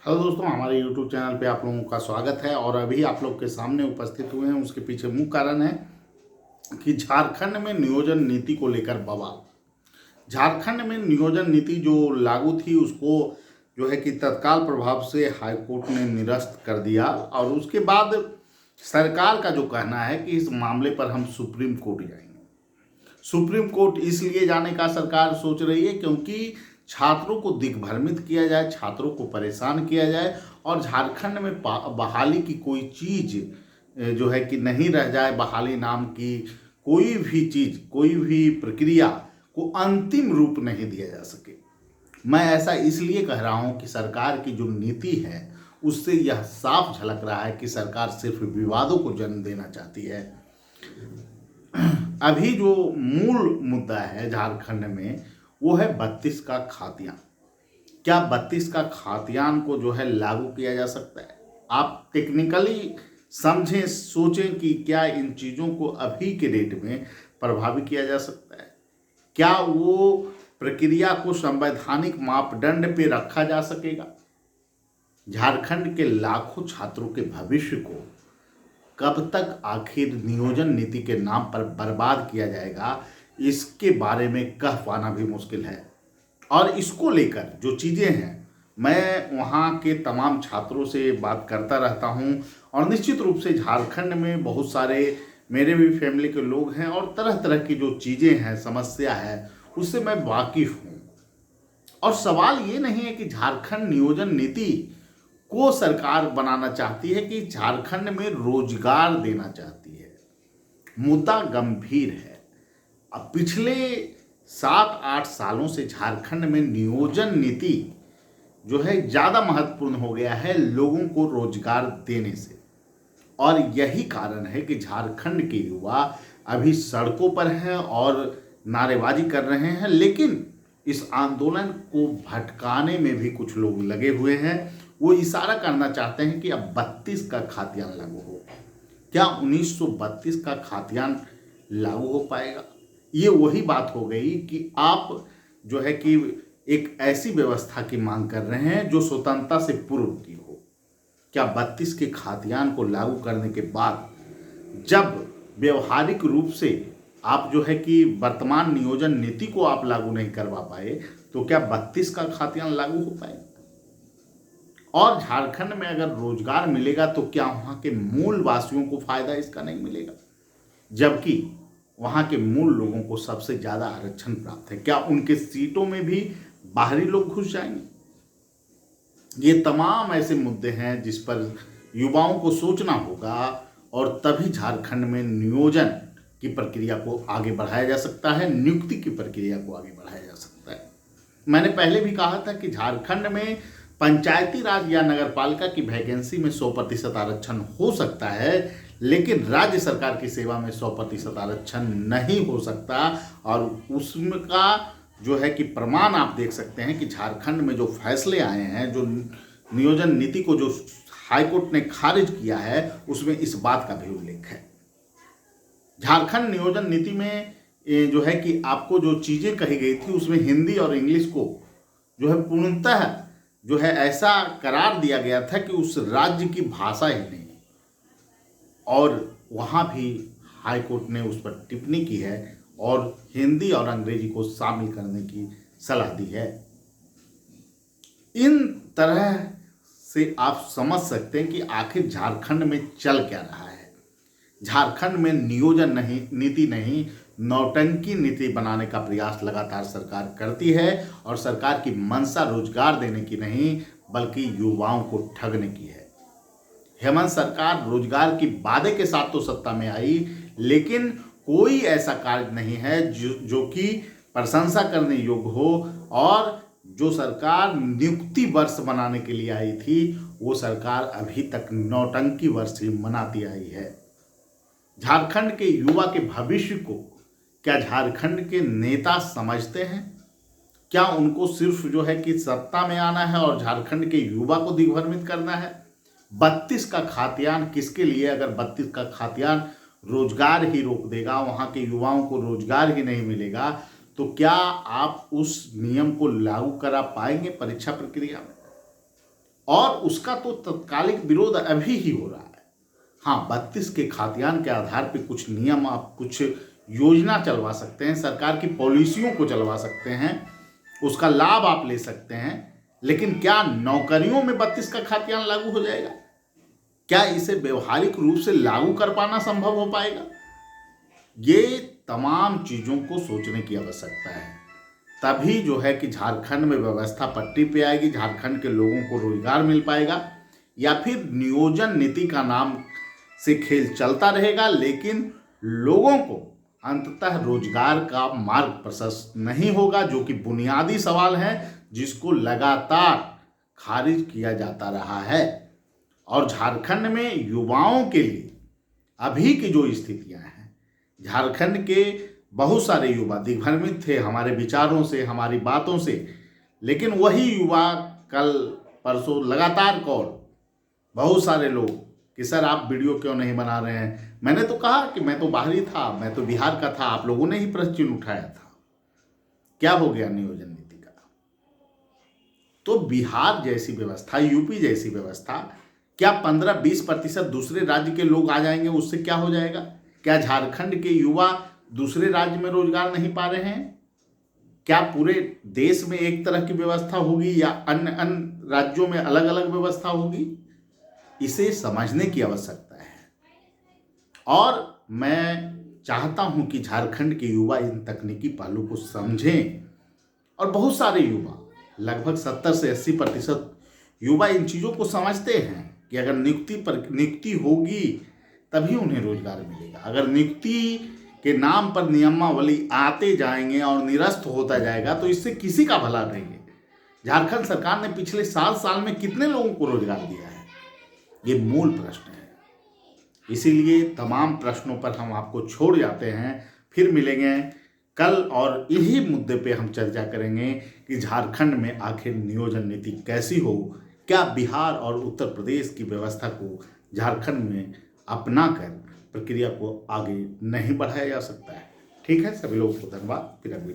Hello दोस्तों, हमारे YouTube channel पे आप लोगों का स्वागत है। और अभी आप लोग के सामने उपस्थित हुए हैं, उसके पीछे मुख्य कारण है कि झारखंड में नियोजन नीति को लेकर बवाल। झारखंड में नियोजन नीति जो लागू थी उसको जो है कि तत्काल प्रभाव से हाईकोर्ट ने निरस्त कर दिया। और उसके बाद सरकार का जो कहना है कि इस मामले पर हम सुप्रीम कोर्ट जाएंगे। सुप्रीम कोर्ट इसलिए जाने का सरकार सोच रही है क्योंकि छात्रों को दिग्भ्रमित किया जाए, छात्रों को परेशान किया जाए और झारखंड में बहाली की कोई चीज जो है कि नहीं रह जाए। बहाली नाम की कोई भी चीज, कोई भी प्रक्रिया को अंतिम रूप नहीं दिया जा सके। मैं ऐसा इसलिए कह रहा हूं कि सरकार की जो नीति है उससे यह साफ झलक रहा है कि सरकार सिर्फ विवादों को जन्म देना चाहती है। अभी जो मूल मुद्दा है झारखंड में वो है 32 का खातियान। क्या 32 का खातियान को जो है लागू किया जा सकता है? आप टेक्निकली समझें, सोचें कि क्या इन चीज़ों को अभी के डेट में प्रभावी किया जा सकता है? क्या वो प्रक्रिया को संवैधानिक मापदंड पे रखा जा सकेगा? झारखंड के लाखों छात्रों के भविष्य को कब तक आखिर नियोजन नीति के नाम पर बर्बाद किया जाएगा, इसके बारे में कह पाना भी मुश्किल है। और इसको लेकर जो चीज़ें हैं, मैं वहाँ के तमाम छात्रों से बात करता रहता हूँ और निश्चित रूप से झारखंड में बहुत सारे मेरे भी फैमिली के लोग हैं और तरह तरह की जो चीज़ें हैं, समस्या है, उससे मैं वाकिफ़ हूँ। और सवाल ये नहीं है कि झारखंड नियोजन नीति को सरकार बनाना चाहती है कि झारखंड में रोजगार देना चाहती है। मुद्दा गंभीर है। अब पिछले 7-8 सालों से झारखंड में नियोजन नीति जो है ज़्यादा महत्वपूर्ण हो गया है लोगों को रोजगार देने से। और यही कारण है कि झारखंड के युवा अभी सड़कों पर हैं और नारेबाजी कर रहे हैं। लेकिन इस आंदोलन को भटकाने में भी कुछ लोग लगे हुए हैं। वो इशारा करना चाहते हैं कि अब 32 का खातियान लागू हो। क्या 1932 का खातियान लागू हो पाएगा? ये वही बात हो गई कि आप जो है कि एक ऐसी व्यवस्था की मांग कर रहे हैं जो स्वतंत्रता से पूर्व की हो। क्या 32 के खातियान को लागू करने के बाद जब व्यवहारिक रूप से आप जो है कि वर्तमान नियोजन नीति को आप लागू नहीं करवा पाए, तो क्या 32 का खातियान लागू हो पाएगा? और झारखंड में अगर रोजगार मिलेगा तो क्या वहाँ के मूल वासियों को फायदा इसका नहीं मिलेगा, जबकि वहाँ के मूल लोगों को सबसे ज़्यादा आरक्षण प्राप्त है? क्या उनके सीटों में भी बाहरी लोग घुस जाएंगे? ये तमाम ऐसे मुद्दे हैं जिस पर युवाओं को सोचना होगा और तभी झारखंड में नियोजन की प्रक्रिया को आगे बढ़ाया जा सकता है, नियुक्ति की प्रक्रिया को आगे बढ़ाया जा सकता है। मैंने पहले भी कहा था कि झारखंड में पंचायती राज या नगर पालिका की वैकेंसी में 100% आरक्षण हो सकता है, लेकिन राज्य सरकार की सेवा में 100% आरक्षण नहीं हो सकता। और उसका जो है कि प्रमाण आप देख सकते हैं कि झारखंड में जो फैसले आए हैं, जो नियोजन नीति को जो हाईकोर्ट ने खारिज किया है, उसमें इस बात का भी उल्लेख है। झारखंड नियोजन नीति में जो है कि आपको जो चीज़ें कही गई थी उसमें हिंदी और इंग्लिश को जो है पूर्णतः जो है ऐसा करार दिया गया था कि उस राज्य की भाषा ही नहीं। और वहाँ भी हाई कोर्ट ने उस पर टिप्पणी की है और हिंदी और अंग्रेजी को शामिल करने की सलाह दी है। इन तरह से आप समझ सकते हैं कि आखिर झारखंड में चल क्या रहा है। झारखंड में नियोजन नहीं, नीति नहीं, नौटंकी नीति बनाने का प्रयास लगातार सरकार करती है। और सरकार की मंशा रोजगार देने की नहीं बल्कि युवाओं को ठगने की है। हेमंत सरकार रोजगार की वादे के साथ तो सत्ता में आई, लेकिन कोई ऐसा कार्य नहीं है जो कि प्रशंसा करने योग्य हो। और जो सरकार नियुक्ति वर्ष मनाने के लिए आई थी, वो सरकार अभी तक नौटंकी वर्ष ही मनाती आई है। झारखंड के युवा के भविष्य को क्या झारखंड के नेता समझते हैं? क्या उनको सिर्फ जो है कि सत्ता में आना है और झारखंड के युवा को दिग्भ्रमित करना है? 32 का खातियान किसके लिए? अगर 32 का खातियान रोजगार ही रोक देगा, वहाँ के युवाओं को रोजगार ही नहीं मिलेगा, तो क्या आप उस नियम को लागू करा पाएंगे परीक्षा प्रक्रिया में? और उसका तो तत्कालिक विरोध अभी ही हो रहा है। हाँ, 32 के खाद्यान्न के आधार पे कुछ नियम, आप कुछ योजना चलवा सकते हैं, सरकार की पॉलिसियों को चलवा सकते हैं, उसका लाभ आप ले सकते हैं, लेकिन क्या नौकरियों में 32 का खाद्यान्न लागू हो जाएगा? क्या इसे व्यवहारिक रूप से लागू कर पाना संभव हो पाएगा? ये तमाम चीज़ों को सोचने की आवश्यकता है। तभी जो है कि झारखंड में व्यवस्था पटरी पे आएगी, झारखंड के लोगों को रोजगार मिल पाएगा, या फिर नियोजन नीति का नाम से खेल चलता रहेगा, लेकिन लोगों को अंततः रोजगार का मार्ग प्रशस्त नहीं होगा, जो कि बुनियादी सवाल है जिसको लगातार खारिज किया जाता रहा है। और झारखंड में युवाओं के लिए अभी की जो स्थितियां हैं, झारखंड के बहुत सारे युवा दिग्भ्रमित थे हमारे विचारों से, हमारी बातों से, लेकिन वही युवा कल परसों लगातार कॉल, बहुत सारे लोग कि सर आप वीडियो क्यों नहीं बना रहे हैं। मैंने तो कहा कि मैं तो बाहरी था, मैं तो बिहार का था, आप लोगों ने ही प्रश्न चिन्ह उठाया था। क्या हो गया नियोजन नीति का? तो बिहार जैसी व्यवस्था, यूपी जैसी व्यवस्था, क्या 15-20% दूसरे राज्य के लोग आ जाएंगे, उससे क्या हो जाएगा? क्या झारखंड के युवा दूसरे राज्य में रोजगार नहीं पा रहे हैं? क्या पूरे देश में एक तरह की व्यवस्था होगी या अन्य अन्य राज्यों में अलग अलग व्यवस्था होगी? इसे समझने की आवश्यकता है। और मैं चाहता हूं कि झारखंड के युवा इन तकनीकी पहलू को समझें, और बहुत सारे युवा, लगभग 70 से 80% युवा इन चीज़ों को समझते हैं कि अगर नियुक्ति होगी तभी उन्हें रोजगार मिलेगा। अगर नियुक्ति के नाम पर नियमावली आते जाएंगे और निरस्त होता जाएगा तो इससे किसी का भला नहीं है। झारखंड सरकार ने पिछले 7 साल में कितने लोगों को रोजगार दिया है? ये मूल प्रश्न है। इसीलिए तमाम प्रश्नों पर हम आपको छोड़ जाते हैं। फिर मिलेंगे कल और इन्हीं मुद्दे पे हम चर्चा करेंगे कि झारखंड में आखिर नियोजन नीति कैसी हो, क्या बिहार और उत्तर प्रदेश की व्यवस्था को झारखंड में अपनाकर प्रक्रिया को आगे नहीं बढ़ाया जा सकता है। ठीक है, सभी लोगों को धन्यवाद। फिर अगली